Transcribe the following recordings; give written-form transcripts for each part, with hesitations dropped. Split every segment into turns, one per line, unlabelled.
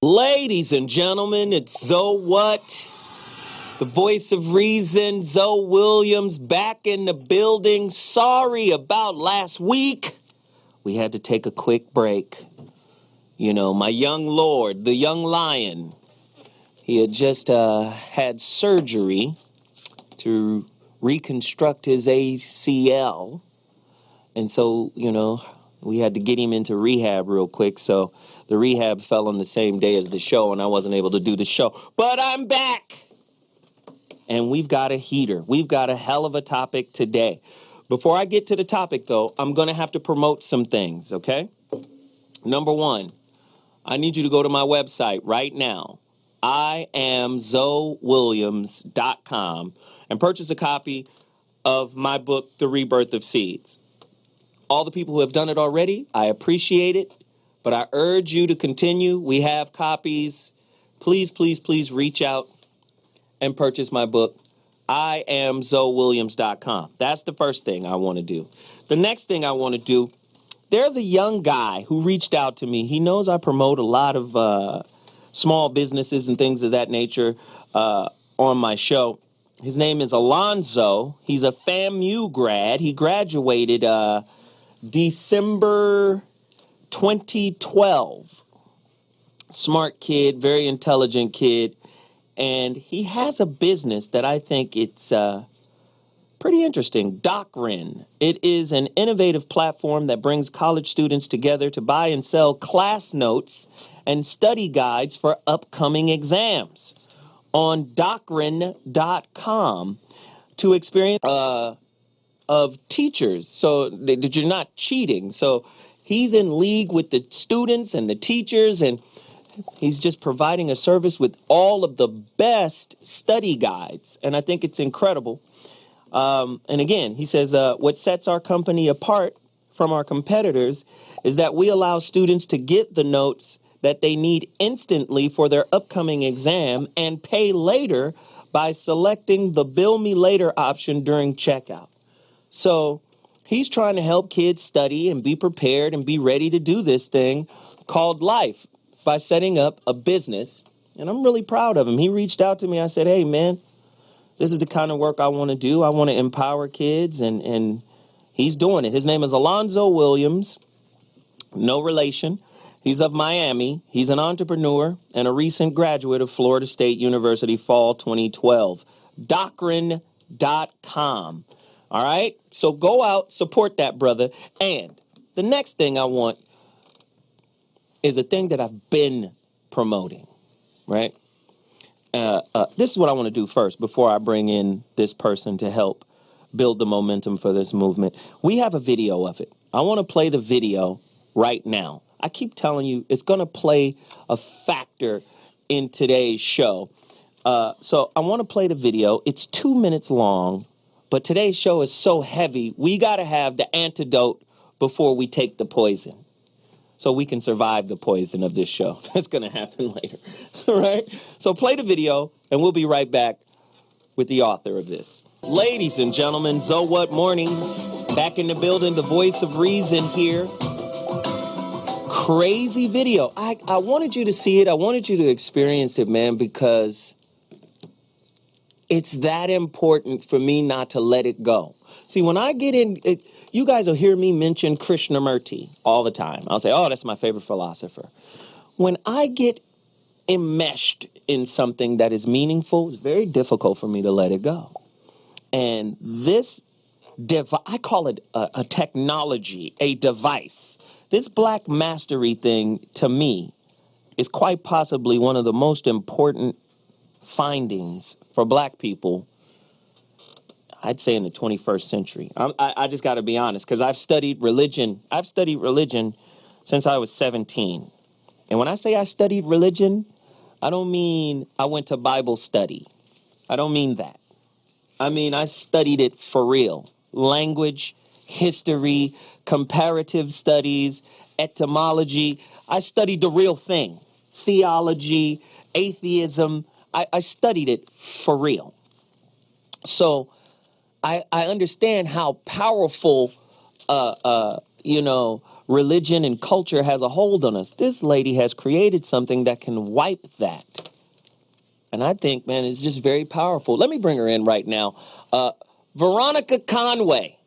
Ladies and gentlemen, it's Zoe What? The voice of reason, Zoe Williams, back in the building. Sorry about last week. We had to take a quick break. You know, my young lord, the young lion, he had just had surgery to reconstruct his ACL. And so, you know, we had to get him into rehab real quick. So the rehab fell on the same day as the show, and I wasn't able to do the show. But I'm back. And we've got a heater. We've got a hell of a topic today. Before I get to the topic, though, I'm going to have to promote some things, okay? Number one, I need you to go to my website right now, IamZoeWilliams.com, and purchase a copy of my book, The Rebirth of Seeds. All the people who have done it already, I appreciate it, but I urge you to continue. We have copies. Please, please, please reach out and purchase my book, IamZoeWilliams.com. That's the first thing I want to do. The next thing I want to do, there's a young guy who reached out to me. He knows I promote a lot of small businesses and things of that nature on my show. His name is Alonzo. He's a FAMU grad. He graduated December 2012. Smart kid, very intelligent kid. And he has a business that I think it's pretty interesting, DocRen. It is an innovative platform that brings college students together to buy and sell class notes and study guides for upcoming exams. On DocRen.com to experience of teachers, so that you're not cheating. So he's in league with the students and the teachers, and he's just providing a service with all of the best study guides, and I think it's incredible. And again, he says, what sets our company apart from our competitors is that we allow students to get the notes that they need instantly for their upcoming exam and pay later by selecting the Bill Me Later option during checkout. So he's trying to help kids study and be prepared and be ready to do this thing called life by setting up a business. And I'm really proud of him. He reached out to me. I said, hey, man, this is the kind of work I want to do. I want to empower kids, and he's doing it. His name is Alonzo Williams, no relation. He's of Miami. He's an entrepreneur and a recent graduate of Florida State University, fall 2012. DocRen.com. All right? So go out, support that brother. And the next thing I want is a thing that I've been promoting, right? This is what I want to do first before I bring in this person to help build the momentum for this movement. We have a video of it. I want to play the video right now. I keep telling you it's going to play a factor in today's show. So I want to play the video. It's 2 minutes long, but today's show is so heavy, we got to have the antidote before we take the poison, so we can survive the poison of this show. That's going to happen later. All right? So play the video, and we'll be right back with the author of this. Ladies and gentlemen, Zoe What Mornings, back in the building, the voice of reason here. Crazy video. I wanted you to see it. I wanted you to experience it, man, because it's that important for me not to let it go. See, when I get in it, you guys will hear me mention Krishnamurti all the time. I'll say, oh, that's my favorite philosopher. When I get enmeshed in something that is meaningful, it's very difficult for me to let it go. And this I call it a technology, a device. This Black Mastery thing, to me, is quite possibly one of the most important findings for Black people, I'd say, in the 21st century. I just got to be honest, because I've studied religion. I've studied religion since I was 17. And when I say I studied religion, I don't mean I went to Bible study. I don't mean that. I mean I studied it for real. Language, history, comparative studies, etymology. I studied the real thing. Theology, atheism. I studied it for real. So I understand how powerful, religion and culture has a hold on us. This lady has created something that can wipe that. And I think, man, it's just very powerful. Let me bring her in right now. Veronica Conway.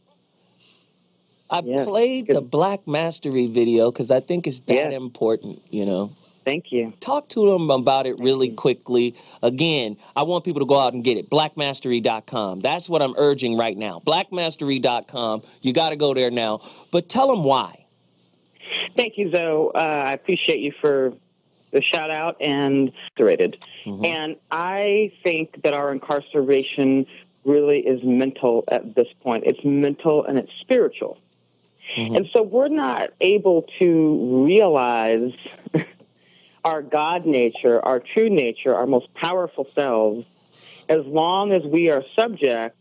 I played the Black Mastery video because I think it's that important, you know.
Thank you.
Talk to them about it really quickly. Again, I want people to go out and get it. Blackmastery.com. That's what I'm urging right now. Blackmastery.com. You got to go there now. But tell them why.
Thank you, Zoe. I appreciate you for the shout out and incarcerated. And I think that our incarceration really is mental at this point. It's mental and it's spiritual. And so we're not able to realize our God nature, our true nature, our most powerful selves, as long as we are subject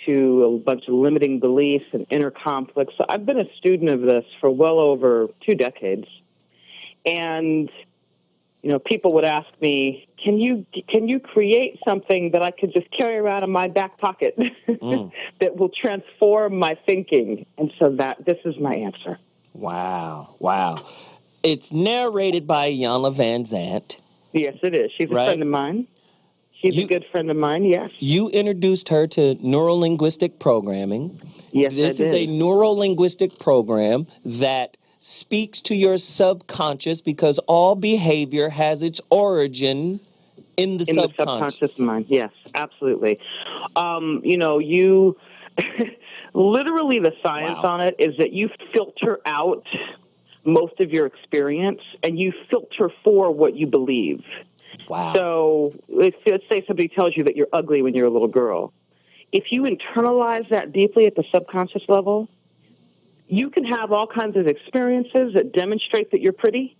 to a bunch of limiting beliefs and inner conflicts. So I've been a student of this for well over 2 decades. And, you know, people would ask me, can you create something that I could just carry around in my back pocket that will transform my thinking? And so this is my answer.
Wow. Wow. It's narrated by Iyanla Vanzant.
Yes, it is. She's a friend of mine. She's a good friend of mine, yes.
You introduced her to NeuroLinguistic Programming.
Yes,
This is a NeuroLinguistic program that speaks to your subconscious because all behavior has its origin in the subconscious
mind. Yes, absolutely. You know, you literally the science on it is that you filter out most of your experience and you filter for what you believe.
Wow.
So let's say somebody tells you that you're ugly when you're a little girl. If you internalize that deeply at the subconscious level, you can have all kinds of experiences that demonstrate that you're pretty.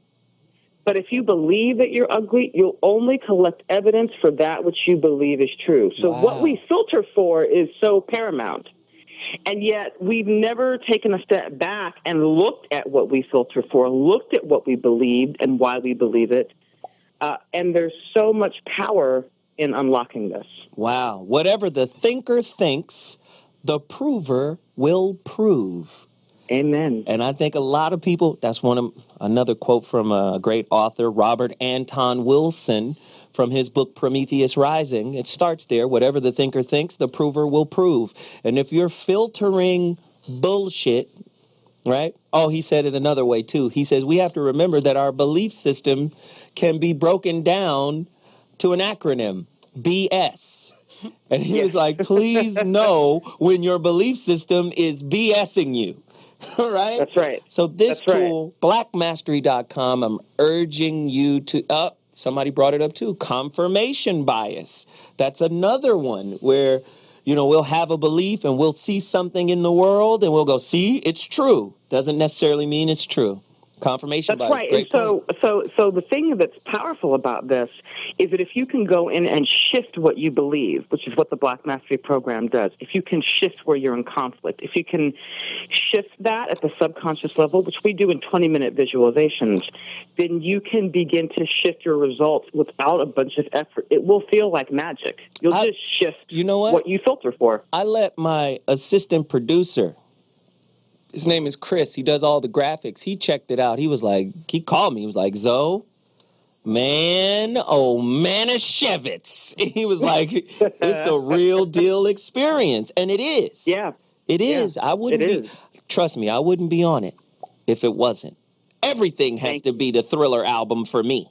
But if you believe that you're ugly, you'll only collect evidence for that which you believe is true. So what we filter for is so paramount. And yet we've never taken a step back and looked at what we filter for, looked at what we believed and why we believe it. And there's so much power in unlocking this.
Wow. Whatever the thinker thinks, the prover will prove.
Amen.
And I think a lot of people, that's another quote from a great author, Robert Anton Wilson, from his book Prometheus Rising. It starts there. Whatever the thinker thinks, the prover will prove. And if you're filtering bullshit, right? Oh, he said it another way, too. He says we have to remember that our belief system can be broken down to an acronym, BS. And he was like, please know when your belief system is BSing you. All right?
That's right.
So this tool, blackmastery.com, I'm urging you to, somebody brought it up too, confirmation bias. That's another one where, you know, we'll have a belief and we'll see something in the world and we'll go, see, it's true. Doesn't necessarily mean it's true. Confirmation bias.
That's right. And so the thing that's powerful about this is that if you can go in and shift what you believe, which is what the Black Mastery program does, if you can shift where you're in conflict, if you can shift that at the subconscious level, which we do in 20-minute visualizations, then you can begin to shift your results without a bunch of effort. It will feel like magic. You'll just shift what you filter for.
I let my assistant producer, his name is Chris. He does all the graphics. He checked it out. He was like, he called me. He was like, Zoe, man, oh, Manischewitz. He was like, it's a real deal experience. And it is.
Yeah.
It is. I wouldn't be, trust me, I wouldn't be on it if it wasn't. Everything has to be the Thriller album for me.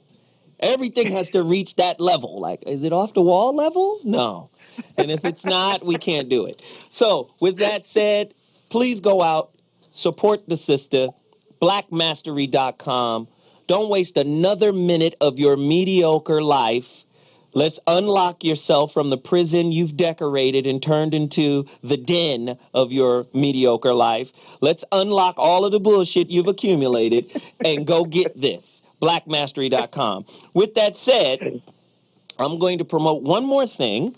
Everything has to reach that level. Like, is it off the wall level? No. And if it's not, we can't do it. So with that said, please go out. Support the sister, blackmastery.com. Don't waste another minute of your mediocre life. Let's unlock yourself from the prison you've decorated and turned into the den of your mediocre life. Let's unlock all of the bullshit you've accumulated and go get this, blackmastery.com. With that said, I'm going to promote one more thing.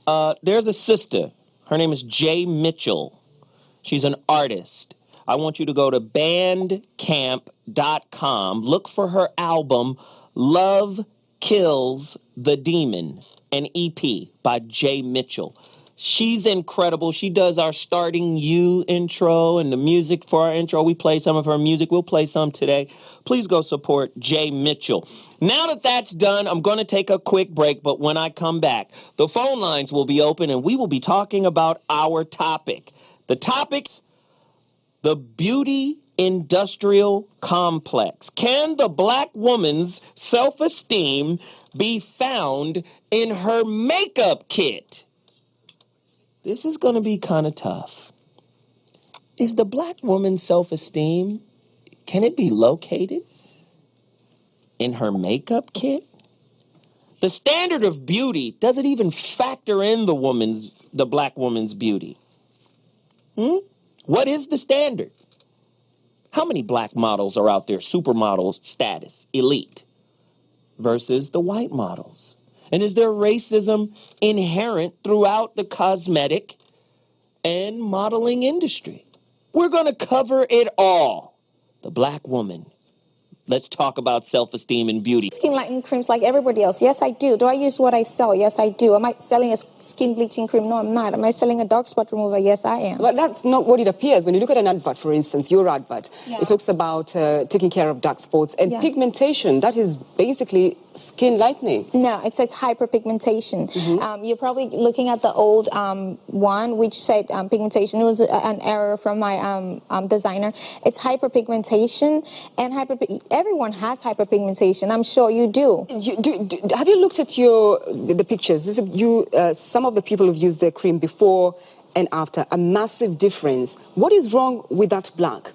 There's a sister. Her name is Jay Mitchell. She's an artist. I want you to go to bandcamp.com. Look for her album, Love Kills the Demon, an EP by Jay Mitchell. She's incredible. She does our Starting You intro and the music for our intro. We play some of her music. We'll play some today. Please go support Jay Mitchell. Now that that's done, I'm going to take a quick break, but when I come back, the phone lines will be open and we will be talking about our topic. The topic's the beauty industrial complex. Can the black woman's self-esteem be found in her makeup kit? This is going to be kind of tough. Is the black woman's self-esteem, can it be located in her makeup kit? The standard of beauty, does it even factor in the black woman's beauty? What is the standard? How many black models are out there, supermodel status, elite, versus the white models? And is there racism inherent throughout the cosmetic and modeling industry? We're going to cover it all. The black woman. Let's talk about self-esteem and beauty.
Skin lightening creams like everybody else. Yes, I do. Do I use what I sell? Yes, I do. Am I selling a skin bleaching cream? No, I'm not. Am I selling a dark spot remover? Yes, I am.
But that's not what it appears. When you look at an advert, for instance, your advert, it talks about taking care of dark spots and pigmentation. That is basically skin lightening.
No, it says hyperpigmentation. You're probably looking at the old one, which said pigmentation. It was an error from my designer. It's hyperpigmentation, and everyone has hyperpigmentation. I'm sure you do.
Have you looked at the pictures? Some of the people who've used their cream before and after, a massive difference. What is wrong with that black?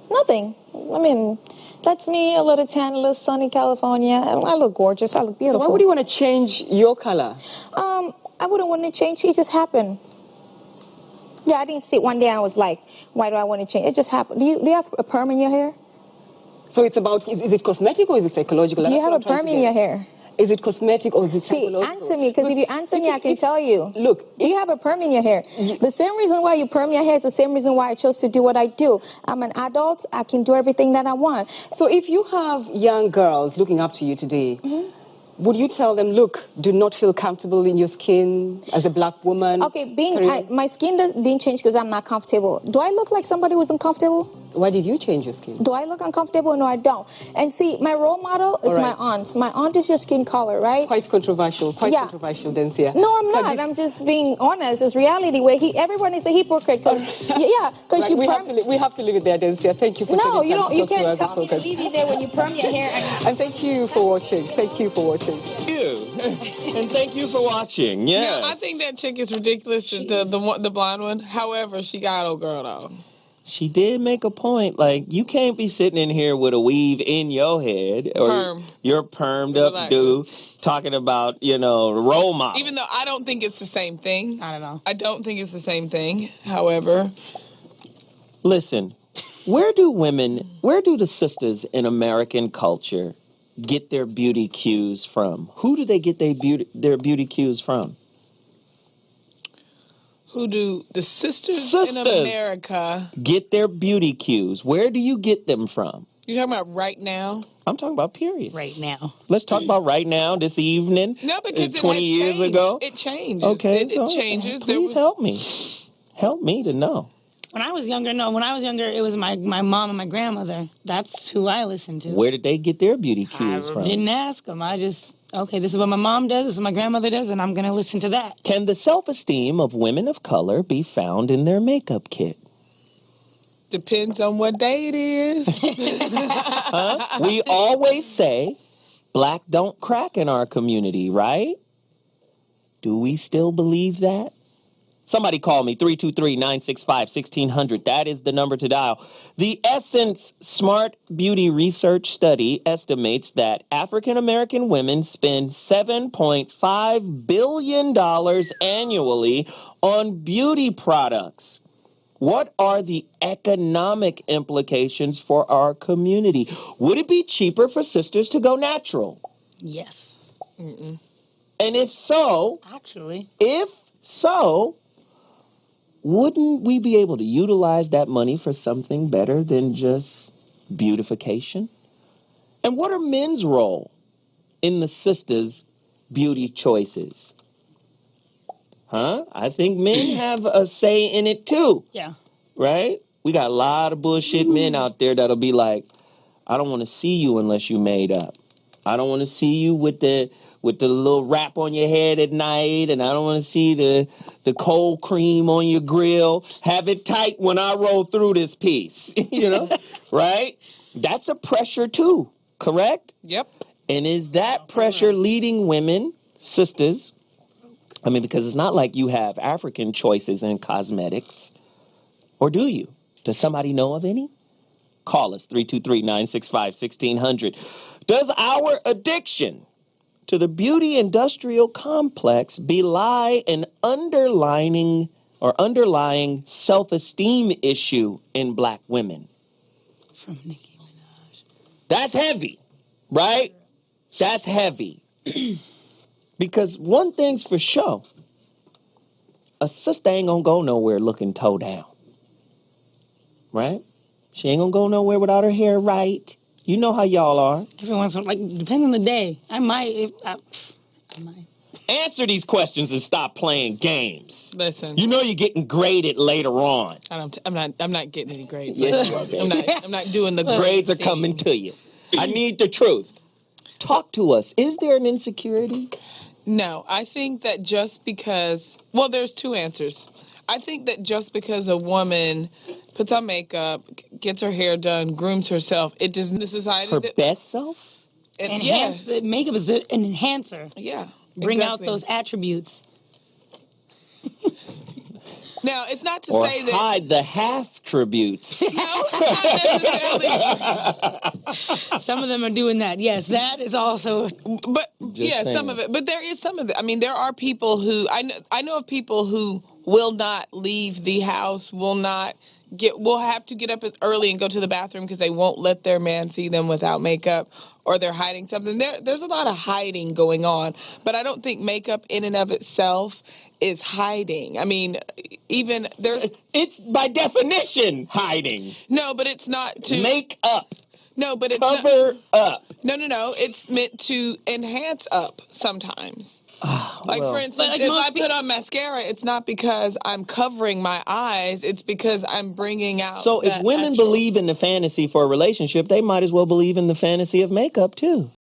Nothing. I mean, that's me, a little tan, a little sunny California. I look gorgeous. I look beautiful.
So why would you want to change your color?
I wouldn't want to change. It just happened. Yeah, I didn't sit one day and I was like, why do I want to change? It just happened. Do you have a perm in your hair?
So it's about, is it cosmetic or is it psychological?
Do you have a perm in your hair?
Is it cosmetic or is it psychological?
See, answer me, because if you answer me, I can tell you.
Look.
Do you have a perm in your hair? The same reason why you perm your hair is the same reason why I chose to do what I do. I'm an adult. I can do everything that I want.
So if you have young girls looking up to you today, would you tell them, look, do not feel comfortable in your skin as a black woman?
Okay, my skin didn't change because I'm not comfortable. Do I look like somebody who's uncomfortable?
Why did you change your skin?
Do I look uncomfortable? No, I don't. And see, my role model is my aunt. My aunt is your skin color, right?
Quite controversial. Controversial, Denzia.
No, I'm not. I'm just being honest. It's reality where everyone is a hypocrite. Cause, because
we have to leave it there, Denzia. Thank you for
No, you can't tell me to leave it there when you perm your hair.
And thank you for watching. Thank you for watching.
Thank you. And thank you for watching. Yes.
Now, I think that chick is ridiculous, the blonde one. However, she got old girl, though.
She did make a point. Like, you can't be sitting in here with a weave in your head. Or you're permed up dude talking about, role model.
Even though I don't think it's the same thing. I don't know. I don't think it's the same thing. However.
Listen, where do the sisters in American culture get their beauty cues from? Who do they get their beauty cues from?
Who do the sisters in America
get their beauty cues? Where do you get them from?
You're talking about right now?
I'm talking about period.
Right now.
Let's talk about right now, this evening.
No, because
20 years ago.
It changes.
Okay,
it changes.
Please help me. Help me to know.
When I was younger, it was my mom and my grandmother. That's who I listened to.
Where did they get their beauty cues from?
I didn't ask them. I just, okay, this is what my mom does, this is what my grandmother does, and I'm going to listen to that.
Can the self-esteem of women of color be found in their makeup kit?
Depends on what day it is.
We always say black don't crack in our community, right? Do we still believe that? Somebody call me, 323-965-1600. That is the number to dial. The Essence Smart Beauty Research Study estimates that African-American women spend $7.5 billion annually on beauty products. What are the economic implications for our community? Would it be cheaper for sisters to go natural?
Yes.
And if so...
Actually.
If so... wouldn't we be able to utilize that money for something better than just beautification? And what are men's role in the sisters' beauty choices? Huh? I think men have a say in it too.
Yeah.
Right? We got a lot of bullshit men out there that'll be like, I don't want to see you unless you made up. I don't want to see you with the little wrap on your head at night, and I don't want to see the cold cream on your grill. Have it tight when I roll through this piece. You know? Right? That's a pressure too, correct?
Yep.
And is that pressure leading women, sisters? I mean, because it's not like you have African choices in cosmetics. Or do you? Does somebody know of any? Call us, 323-965-1600. Does our addiction to the beauty industrial complex belie an underlying self-esteem issue in black women?
From Nicki Minaj.
That's heavy, right? That's heavy. Because one thing's for sure, a sister ain't gonna go nowhere looking toe down. Right? She ain't gonna go nowhere without her hair right. You know how y'all are.
Every once in a while, like, depending on the day. I might.
Answer these questions and stop playing games.
Listen.
You know you're getting graded later on.
I'm not getting any grades.
Yes,
I'm not doing the
grades are
thing.
coming to you. I need the truth. Talk to us. Is there an insecurity?
No, I think that just because, well, there's two answers. I think that just because a woman puts on makeup, gets her hair done, grooms herself, it just in the society.
Her best self?
Makeup is an enhancer.
Yeah.
Bring out those attributes.
Now, it's not to
or
say that
hide the half-tributes.
No, not necessarily.
Some of them are doing that. Yes, that is also.
But some of it. But there is some of it. I mean, there are people who I know of people who will not leave the house, will have to get up early and go to the bathroom because they won't let their man see them without makeup, or they're hiding something. There's a lot of hiding going on, but I don't think makeup in and of itself is hiding. I mean, even there.
It's by definition hiding.
No, but it's not to
make up.
No, but it's
cover up.
No. It's meant to enhance up sometimes. For instance, if I put on mascara, it's not because I'm covering my eyes. It's because I'm bringing out.
So if women believe in the fantasy for a relationship, they might as well believe in the fantasy of makeup too.